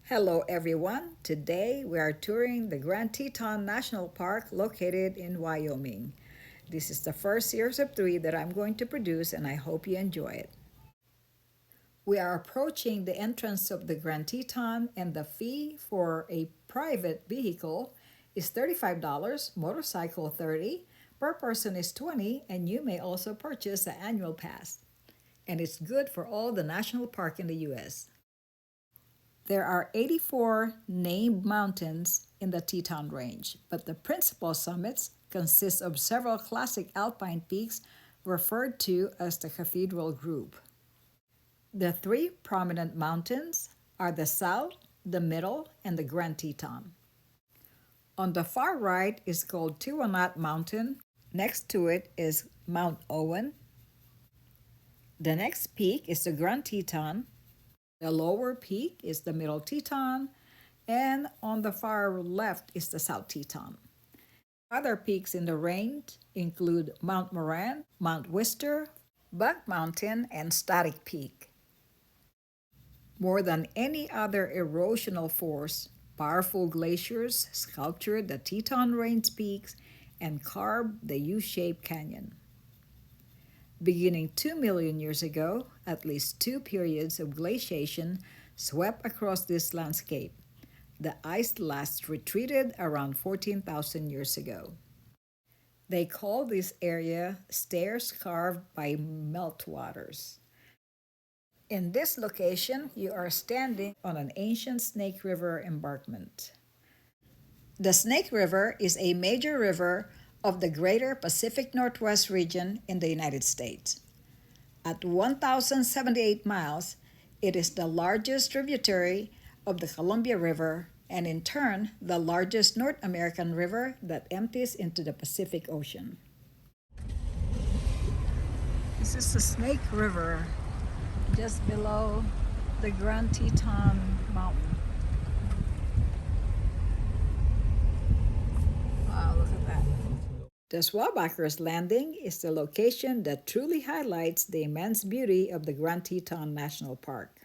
Hello everyone. Today we are touring the Grand Teton National Park located in Wyoming. This is the first series of 3 that I'm going to produce and I hope you enjoy it. We are approaching the entrance of the Grand Teton and the fee for a private vehicle is $35, motorcycle $30, per person is $20, and you may also purchase the annual pass. And it's good for all the national park in the US. There are 84 named mountains in the Teton Range, but the principal summits consist of several classic alpine peaks referred to as the Cathedral Group. The 3 prominent mountains are the South, the Middle, and the Grand Teton. On the far right is called Tiwanaat Mountain. Next to it is Mount Owen. The next peak is the Grand Teton. The lower peak is the Middle Teton, and on the far left is the South Teton. Other peaks in the range include Mount Moran, Mount Wister, Bug Mountain, and Static Peak. More than any other erosional force, powerful glaciers sculptured the Teton Range peaks and carved the U-shaped canyon. Beginning 2 million years ago, at least 2 periods of glaciation swept across this landscape. The ice last retreated around 14,000 years ago. They call this area stairs carved by meltwaters. In this location, you are standing on an ancient Snake River embankment. The Snake River is a major river of the greater Pacific Northwest region in the United States. At 1,078 miles, it is the largest tributary of the Columbia River and in turn the largest North American river that empties into the Pacific Ocean. This is the Snake River just below the Grand Teton Mountain. Wow, look at that. The Swabakers Landing is the location that truly highlights the immense beauty of the Grand Teton National Park.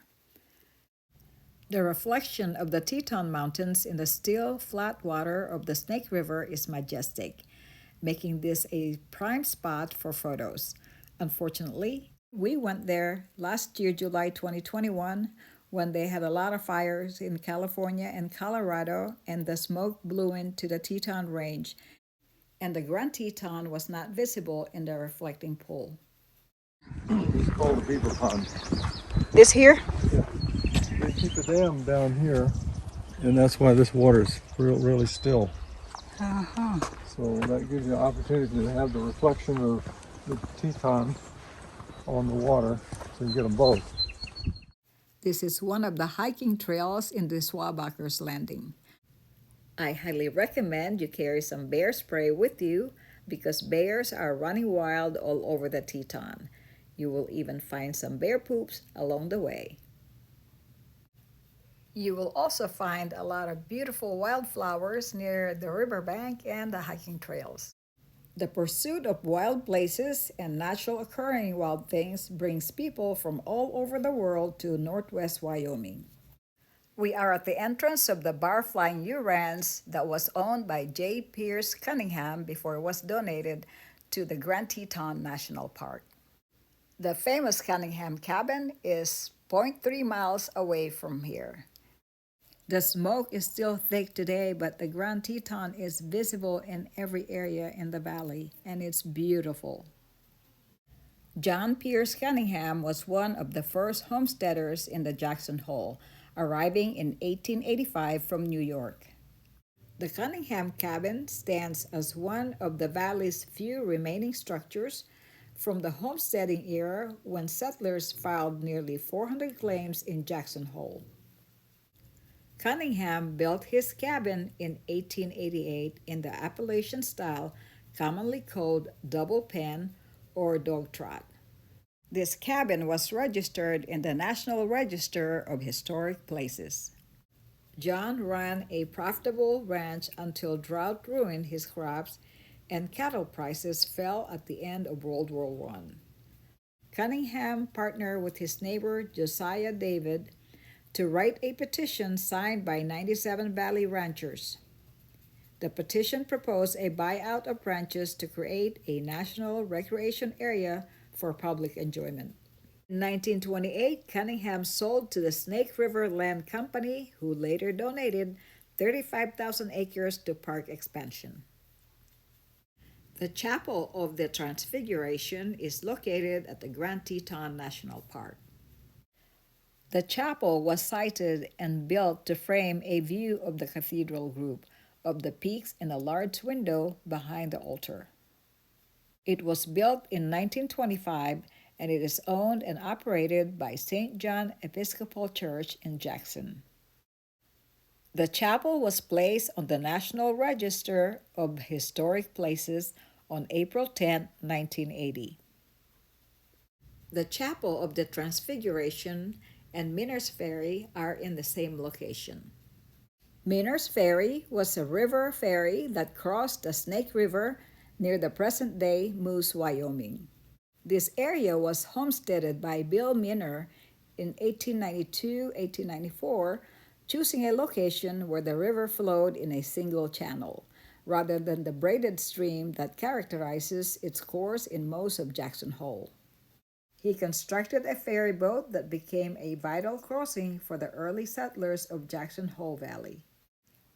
The reflection of the Teton Mountains in the still, flat water of the Snake River is majestic, making this a prime spot for photos. Unfortunately, we went there last year, July 2021, when they had a lot of fires in California and Colorado, and the smoke blew into the Teton Range, and the Grand Teton was not visible in the reflecting pool. It's called a beaver pond. This here? Yeah. They keep a dam down here, and that's why this water's really still. Uh-huh. So that gives you an opportunity to have the reflection of the Teton on the water, so you get them both. This is one of the hiking trails in the Swabakers Landing. I highly recommend you carry some bear spray with you because bears are running wild all over the Teton. You will even find some bear poops along the way. You will also find a lot of beautiful wildflowers near the riverbank and the hiking trails. The pursuit of wild places and natural occurring wild things brings people from all over the world to Northwest Wyoming. We are at the entrance of the bar-flying U-Ranch that was owned by J. Pierce Cunningham before it was donated to the Grand Teton National Park. The famous Cunningham cabin is 0.3 miles away from here. The smoke is still thick today, but the Grand Teton is visible in every area in the valley, and it's beautiful. John Pierce Cunningham was one of the first homesteaders in the Jackson Hole, arriving in 1885 from New York. The Cunningham cabin stands as one of the valley's few remaining structures from the homesteading era when settlers filed nearly 400 claims in Jackson Hole. Cunningham built his cabin in 1888 in the Appalachian style commonly called double pen or dog trot. This cabin was registered in the National Register of Historic Places. John ran a profitable ranch until drought ruined his crops and cattle prices fell at the end of World War I. Cunningham partnered with his neighbor Josiah David to write a petition signed by 97 Valley ranchers. The petition proposed a buyout of ranches to create a national recreation area for public enjoyment. In 1928, Cunningham sold to the Snake River Land Company, who later donated 35,000 acres to park expansion. The Chapel of the Transfiguration is located at the Grand Teton National Park. The chapel was sited and built to frame a view of the cathedral group, of the peaks and a large window behind the altar. It was built in 1925 and it is owned and operated by St. John Episcopal Church in Jackson. The chapel was placed on the National Register of Historic Places on April 10, 1980. The Chapel of the Transfiguration and Miner's Ferry are in the same location. Miner's Ferry was a river ferry that crossed the Snake River near the present-day Moose, Wyoming. This area was homesteaded by Bill Miner in 1892-1894, choosing a location where the river flowed in a single channel, rather than the braided stream that characterizes its course in most of Jackson Hole. He constructed a ferry boat that became a vital crossing for the early settlers of Jackson Hole Valley.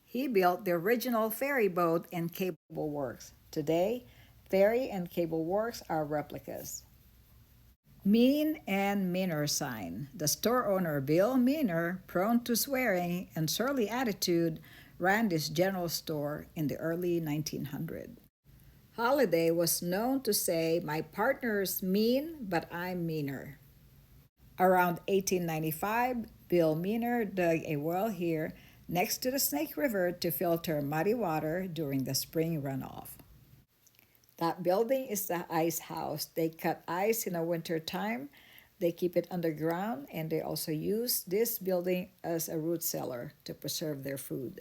He built the original ferry boat and cable works. Today, ferry and cable works are replicas. Mean and Miner sign. The store owner Bill Miner, prone to swearing and surly attitude, ran this general store in the early 1900s. Holiday was known to say, "My partner's mean, but I'm meaner." Around 1895, Bill Miner dug a well here next to the Snake River to filter muddy water during the spring runoff. That building is the ice house. They cut ice in the winter time. They keep it underground, and they also use this building as a root cellar to preserve their food.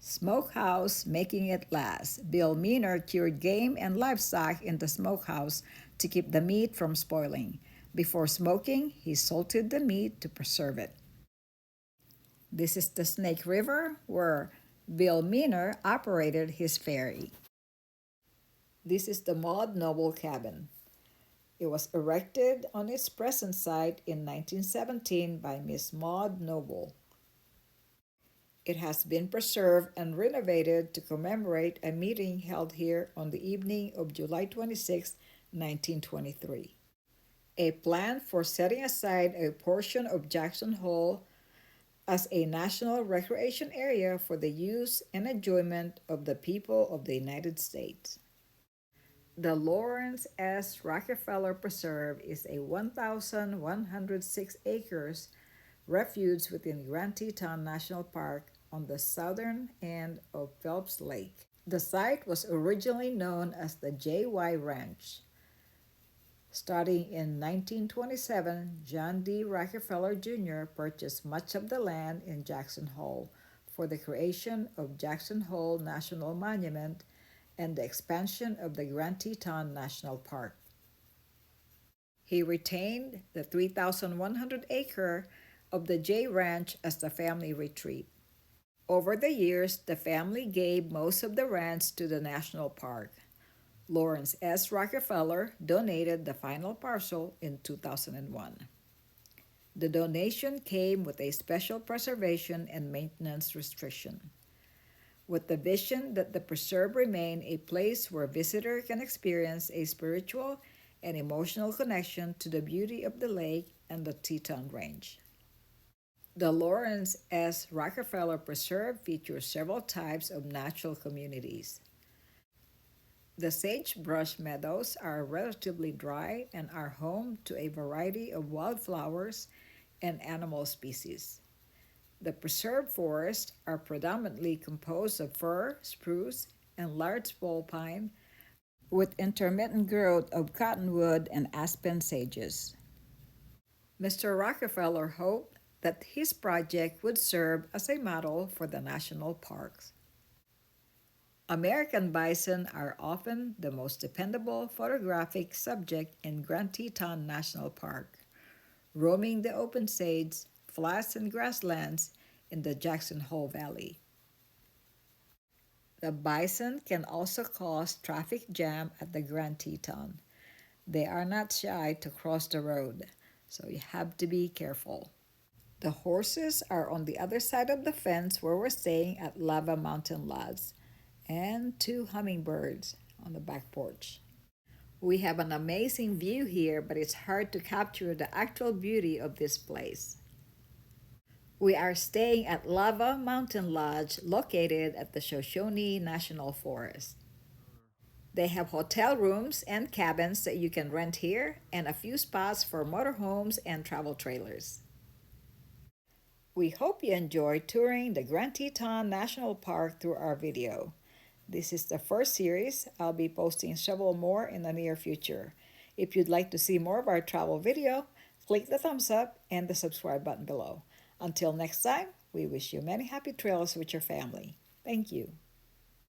Smokehouse, making it last. Bill Miner cured game and livestock in the smokehouse to keep the meat from spoiling. Before smoking, he salted the meat to preserve it. This is the Snake River where Bill Miner operated his ferry. This is the Maud Noble cabin. It was erected on its present site in 1917 by Miss Maud Noble. It has been preserved and renovated to commemorate a meeting held here on the evening of July 26, 1923. A plan for setting aside a portion of Jackson Hole as a national recreation area for the use and enjoyment of the people of the United States. The Lawrence S. Rockefeller Preserve is a 1,106 acres refuge within Grand Teton National Park on the southern end of Phelps Lake. The site was originally known as the J.Y. Ranch. Starting in 1927, John D. Rockefeller Jr. purchased much of the land in Jackson Hole for the creation of Jackson Hole National Monument and the expansion of the Grand Teton National Park. He retained the 3,100-acre of the J Ranch as the family retreat. Over the years, the family gave most of the ranch to the national park. Lawrence S. Rockefeller donated the final parcel in 2001. The donation came with a special preservation and maintenance restriction, with the vision that the preserve remain a place where visitors can experience a spiritual and emotional connection to the beauty of the lake and the Teton Range. The Lawrence S. Rockefeller Preserve features several types of natural communities. The sagebrush meadows are relatively dry and are home to a variety of wildflowers and animal species. The preserve forests are predominantly composed of fir, spruce, and larch-bole pine, with intermittent growth of cottonwood and aspen sages. Mr. Rockefeller hoped that his project would serve as a model for the national parks. American bison are often the most dependable photographic subject in Grand Teton National Park. Roaming the open sage, flats and grasslands in the Jackson Hole Valley. The bison can also cause traffic jam at the Grand Teton. They are not shy to cross the road, so you have to be careful. The horses are on the other side of the fence where we're staying at Lava Mountain Lodge, and two hummingbirds on the back porch. We have an amazing view here, but it's hard to capture the actual beauty of this place. We are staying at Lava Mountain Lodge located at the Shoshone National Forest. They have hotel rooms and cabins that you can rent here and a few spots for motorhomes and travel trailers. We hope you enjoyed touring the Grand Teton National Park through our video. This is the first series. I'll be posting several more in the near future. If you'd like to see more of our travel video, click the thumbs up and the subscribe button below. Until next time, we wish you many happy trails with your family. Thank you.